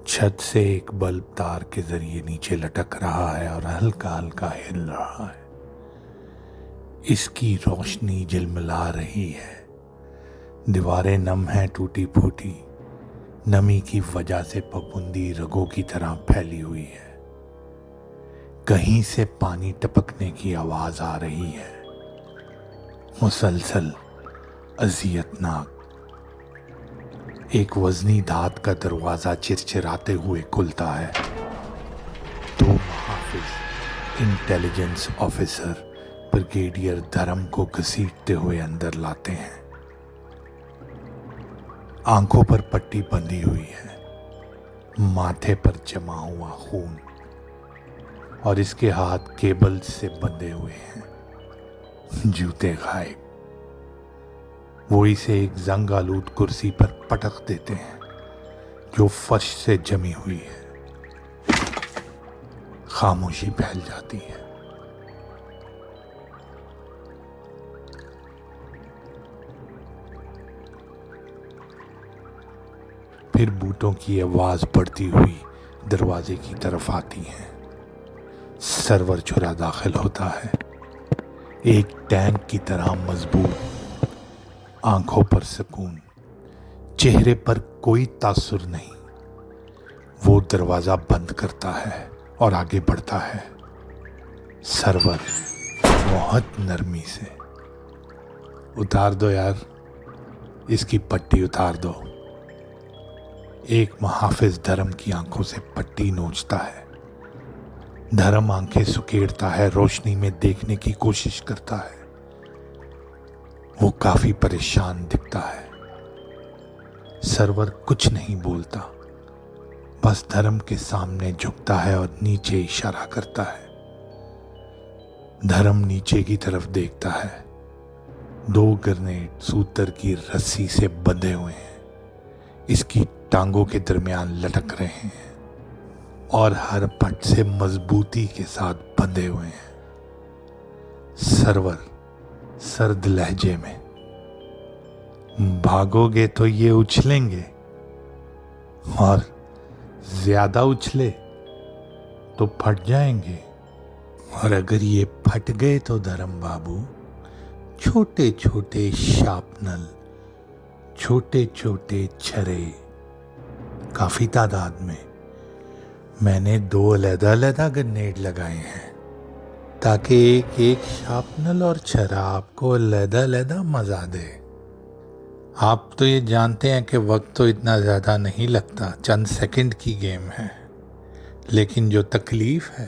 छत से एक बल्ब तार के जरिए नीचे लटक रहा है और हल्का हल्का हिल रहा है। इसकी रोशनी झिलमिला रही है। दीवारें नम हैं, टूटी फूटी। नमी की वजह से फफूंदी रगों की तरह फैली हुई है। कहीं से पानी टपकने की आवाज आ रही है, मुसलसल, अजियतनाक। एक वजनी धात का दरवाजा चिरचिराते हुए खुलता है। दो मुहाफिज इंटेलिजेंस ऑफिसर ब्रिगेडियर धर्म को घसीटते हुए अंदर लाते हैं। आंखों पर पट्टी बंधी हुई है, माथे पर जमा हुआ खून और इसके हाथ केबल से बंधे हुए हैं। जूते गायब। वो इसे एक जंग आलूद कुर्सी पर पटक देते हैं जो फर्श से जमी हुई है। खामोशी फैल जाती है। फिर बूटों की आवाज बढ़ती हुई दरवाजे की तरफ आती है। सरवर छुरा दाखिल होता है, एक टैंक की तरह मजबूत। आंखों पर सुकून, चेहरे पर कोई तासुर नहीं। वो दरवाजा बंद करता है और आगे बढ़ता है। सरवर बहुत नरमी से, उतार दो यार, इसकी पट्टी उतार दो। एक मुहाफिज धर्म की आंखों से पट्टी नोचता है। धर्म आंखें सुकेड़ता है, रोशनी में देखने की कोशिश करता है। वो काफी परेशान दिखता है। सरवर कुछ नहीं बोलता, बस धर्म के सामने झुकता है और नीचे इशारा करता है। धर्म नीचे की तरफ देखता है। 2 ग्रेनेड सूतर की रस्सी से बंधे हुए हैं, इसकी टांगों के दरमियान लटक रहे हैं और हर पट से मजबूती के साथ बंधे हुए हैं। सरवर सर्द लहजे में, भागोगे तो ये उछलेंगे और ज्यादा उछले तो फट जाएंगे, और अगर ये फट गए तो धर्म बाबू, छोटे छोटे शार्पनल, छोटे छोटे छरे, काफी तादाद में। मैंने 2 अलग-अलग ग्रेनेड लगाए हैं ताकि एक एक शार्पनल और छरा आपको अलग-अलग मजा दे। आप तो ये जानते हैं कि वक्त तो इतना ज्यादा नहीं लगता, चंद सेकंड की गेम है, लेकिन जो तकलीफ है,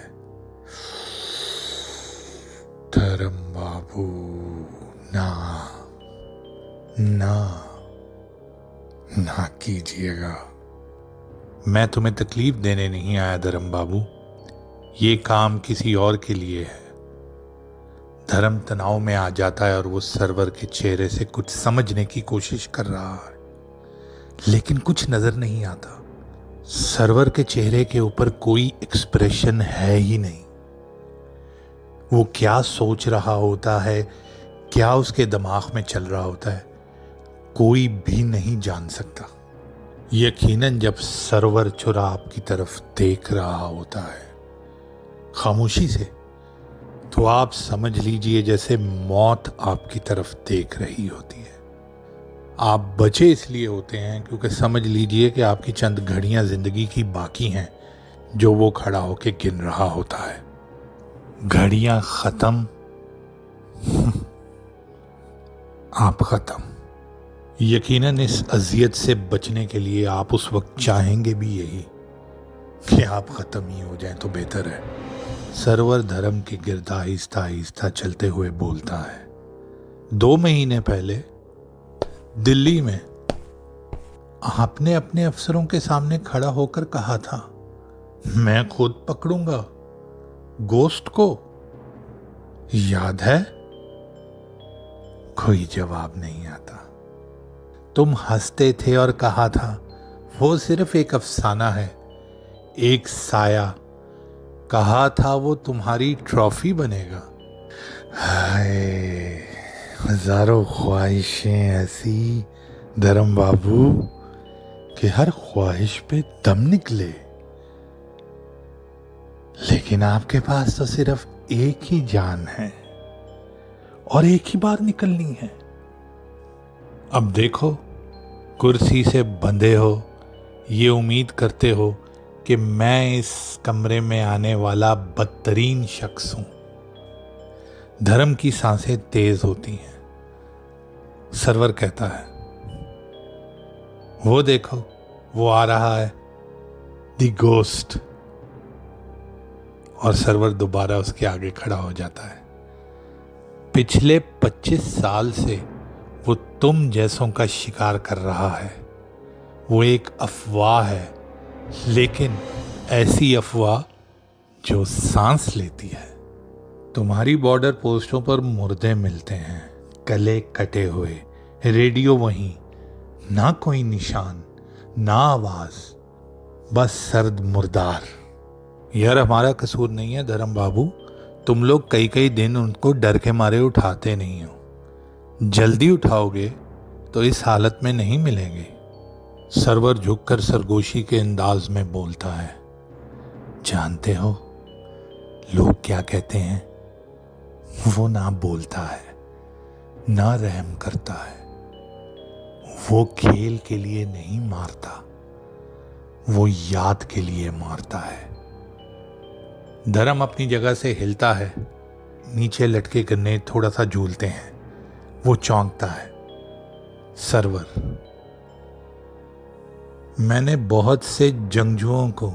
धर्म बाबू, ना ना ना कीजिएगा। मैं तुम्हें तकलीफ देने नहीं आया धर्म बाबू, ये काम किसी और के लिए है। धर्म तनाव में आ जाता है और वो सरवर के चेहरे से कुछ समझने की कोशिश कर रहा है, लेकिन कुछ नजर नहीं आता। सरवर के चेहरे के ऊपर कोई एक्सप्रेशन है ही नहीं। वो क्या सोच रहा होता है, क्या उसके दिमाग में चल रहा होता है, कोई भी नहीं जान सकता। यकीनन जब सरवर छुरा आपकी तरफ देख रहा होता है खामोशी से, तो आप समझ लीजिए जैसे मौत आपकी तरफ देख रही होती है। आप बचे इसलिए होते हैं क्योंकि समझ लीजिए कि आपकी चंद घड़ियां जिंदगी की बाकी हैं जो वो खड़ा होके गिन रहा होता है। घड़ियां खत्म, आप खत्म। यकीनन इस अजियत से बचने के लिए आप उस वक्त चाहेंगे भी यही कि आप खत्म ही हो जाएं तो बेहतर है। सरवर धर्म के गिर्द आहिस्ता आहिस्ता चलते हुए बोलता है। 2 महीने पहले दिल्ली में आपने अपने अफसरों के सामने खड़ा होकर कहा था, मैं खुद पकड़ूंगा गोश्त को, याद है? कोई जवाब नहीं आता। तुम हंसते थे और कहा था वो सिर्फ एक अफसाना है, एक साया। कहा था वो तुम्हारी ट्रॉफी बनेगा। हाय, हजारों ख्वाहिशें ऐसी धर्म बाबू कि हर ख्वाहिश पे दम निकले, लेकिन आपके पास तो सिर्फ एक ही जान है और एक ही बार निकलनी है। अब देखो, कुर्सी से बंधे हो, ये उम्मीद करते हो कि मैं इस कमरे में आने वाला बदतरीन शख्स हूं। धर्म की सांसें तेज होती हैं। सरवर कहता है, वो देखो, वो आ रहा है, द गोस्ट। और सरवर दोबारा उसके आगे खड़ा हो जाता है। पिछले 25 साल से वो तुम जैसों का शिकार कर रहा है। वो एक अफवाह है, लेकिन ऐसी अफवाह जो सांस लेती है। तुम्हारी बॉर्डर पोस्टों पर मुर्दे मिलते हैं, गले कटे हुए, रेडियो वहीं, ना कोई निशान, ना आवाज, बस सर्द मुर्दार। यार हमारा कसूर नहीं है धर्म बाबू, तुम लोग कई कई दिन उनको डर के मारे उठाते नहीं हो। जल्दी उठाओगे तो इस हालत में नहीं मिलेंगे। सरवर झुककर सरगोशी के अंदाज में बोलता है, जानते हो लोग क्या कहते हैं? वो ना बोलता है, ना रहम करता है, वो खेल के लिए नहीं मारता, वो याद के लिए मारता है। धर्म अपनी जगह से हिलता है, नीचे लटके गन्ने थोड़ा सा झूलते हैं। वो चौंकता है। सरवर, मैंने बहुत से जंगजुओं को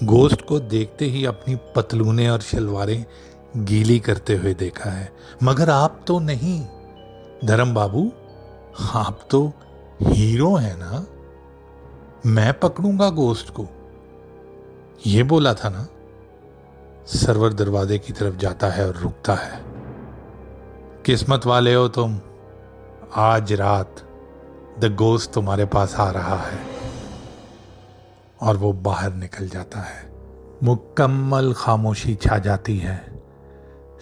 गोश्त को देखते ही अपनी पतलूनें और शलवारें गीली करते हुए देखा है, मगर आप तो नहीं। धर्म बाबू, आप तो हीरो है ना। मैं पकड़ूंगा गोश्त को, ये बोला था ना। सरवर दरवाजे की तरफ जाता है और रुकता है। किस्मत वाले हो तुम, आज रात द गोश्त तुम्हारे पास आ रहा है। और वो बाहर निकल जाता है। मुकम्मल खामोशी छा जाती है,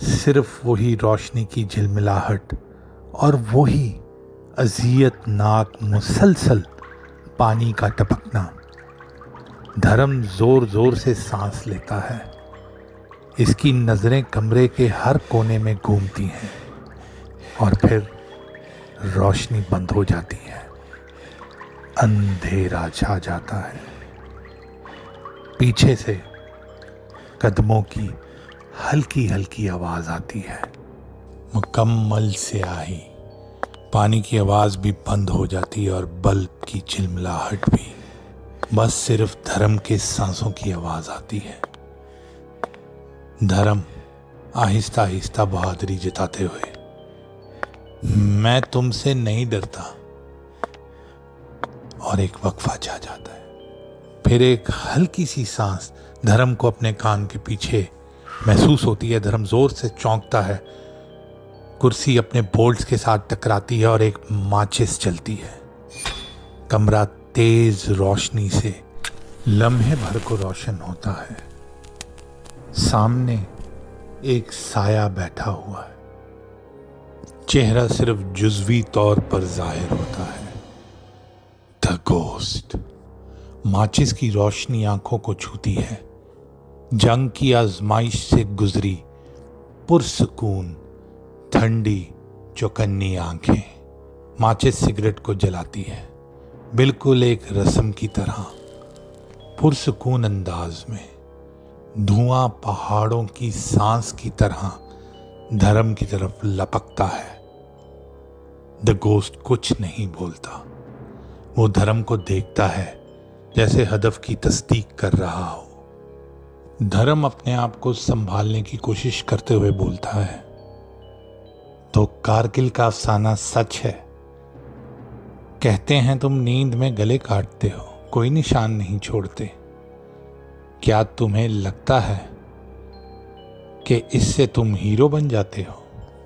सिर्फ वही रोशनी की झिलमिलाहट और वही अजियतनाक मुसलसल पानी का टपकना। धर्म जोर जोर से सांस लेता है। इसकी नजरें कमरे के हर कोने में घूमती हैं और फिर रोशनी बंद हो जाती है। अंधेरा छा जाता है। पीछे से कदमों की हल्की हल्की आवाज आती है। मुकम्मल स्याही, पानी की आवाज भी बंद हो जाती है और बल्ब की झिलमिलाहट भी। बस सिर्फ धर्म के सांसों की आवाज आती है। धर्म आहिस्ता आहिस्ता बहादुरी जताते हुए, मैं तुमसे नहीं डरता। और एक वक्फा छा जाता है। फिर एक हल्की सी सांस धर्म को अपने कान के पीछे महसूस होती है। धर्म जोर से चौंकता है। कुर्सी अपने बोल्ट्स के साथ टकराती है और एक माचिस जलती है। कमरा तेज रोशनी से लम्हे भर को रोशन होता है। सामने एक साया बैठा हुआ है। चेहरा सिर्फ जुज़वी तौर पर जाहिर होता है। The ghost. माचिस की रोशनी आंखों को छूती है। जंग की आजमाइश से गुजरी पुरसुकून ठंडी चौकन्नी आंखें माचिस सिगरेट को जलाती है, बिल्कुल एक रस्म की तरह, पुरसुकून अंदाज में। धुआं पहाड़ों की सांस की तरह धर्म की तरफ लपकता है। द गोस्ट कुछ नहीं बोलता। वो धर्म को देखता है जैसे हदफ की तस्दीक कर रहा हो। धर्म अपने आप को संभालने की कोशिश करते हुए बोलता है, तो कारगिल का अफसाना सच है। कहते हैं तुम नींद में गले काटते हो, कोई निशान नहीं छोड़ते। क्या तुम्हें लगता है कि इससे तुम हीरो बन जाते हो?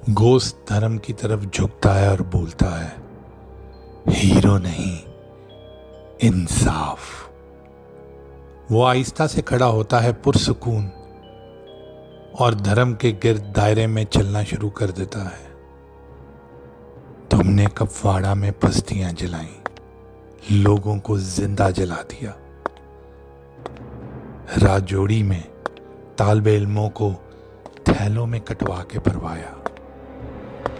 गोश्त धर्म की तरफ झुकता है और बोलता है, हीरो नहीं, इंसाफ। वो आहिस्ता से खड़ा होता है पुरसुकून और धर्म के गिर्द दायरे में चलना शुरू कर देता है। तुमने कपवाड़ा में बस्तियां जलाई, लोगों को जिंदा जला दिया। राजौड़ी में तालिबे इल्मों को थैलों में कटवा के भरवाया।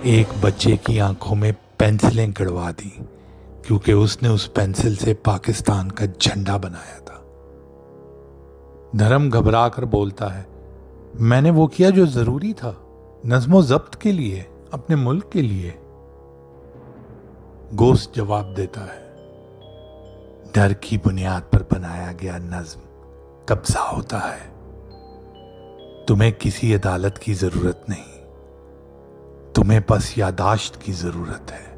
एक बच्चे की आंखों में पेंसिलें गड़वा दी क्योंकि उसने उस पेंसिल से पाकिस्तान का झंडा बनाया था। धर्म घबरा कर बोलता है, मैंने वो किया जो जरूरी था, नज़्मो ज़ब्त के लिए, अपने मुल्क के लिए। गोश्त जवाब देता है, डर की बुनियाद पर बनाया गया नज्म कब्जा होता है। तुम्हें किसी अदालत की जरूरत नहीं, तुम्हें बस यादाश्त की जरूरत है,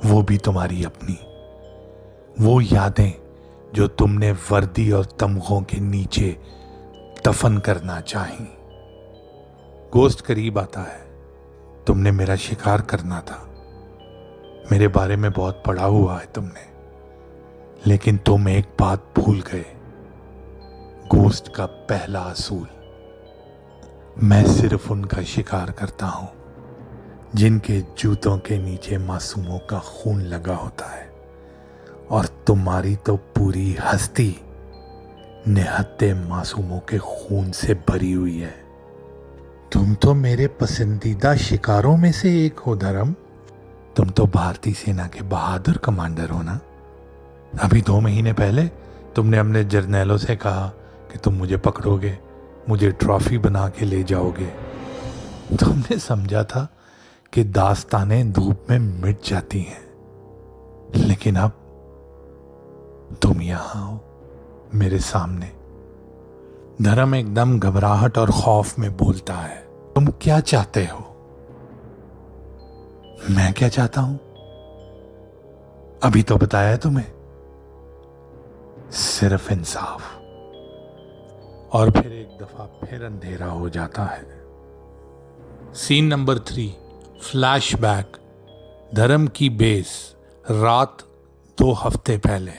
वो भी तुम्हारी अपनी। वो यादें जो तुमने वर्दी और तमगों के नीचे दफन करना चाही। गोश्त करीब आता है, तुमने मेरा शिकार करना था, मेरे बारे में बहुत पढ़ा हुआ है तुमने, लेकिन तुम एक बात भूल गए, गोश्त का पहला असूल। मैं सिर्फ उनका शिकार करता हूं जिनके जूतों के नीचे मासूमों का खून लगा होता है, और तुम्हारी तो पूरी हस्ती निहत्ते मासूमों के खून से भरी हुई है। तुम तो मेरे पसंदीदा शिकारों में से एक हो धर्म। तुम तो भारतीय सेना के बहादुर कमांडर हो ना। अभी 2 महीने पहले तुमने अपने जर्नैलों से कहा कि तुम मुझे पकड़ोगे, मुझे ट्रॉफी बना के ले जाओगे। तुमने समझा था कि दास्तानें धूप में मिट जाती हैं, लेकिन अब तुम यहां हो मेरे सामने। धर्म एकदम घबराहट और खौफ में बोलता है, तुम क्या चाहते हो? मैं क्या चाहता हूं अभी तो बताया तुम्हें, सिर्फ इंसाफ। और फिर एक दफा फिर अंधेरा हो जाता है। Scene number 3, flashback. धर्म की बेस, रात 2 हफ्ते पहले।